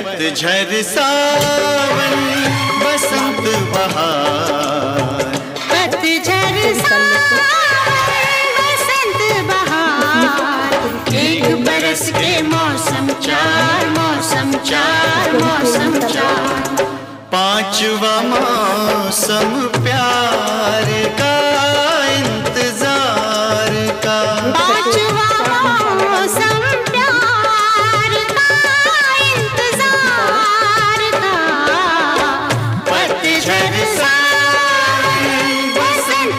पतझड़ सावन बसंत बहार, पतझड़ सावन बसंत बहार, एक बरस के मौसम चार, मौसम चार, मौसम चार। पांचवा मौसम प्यार का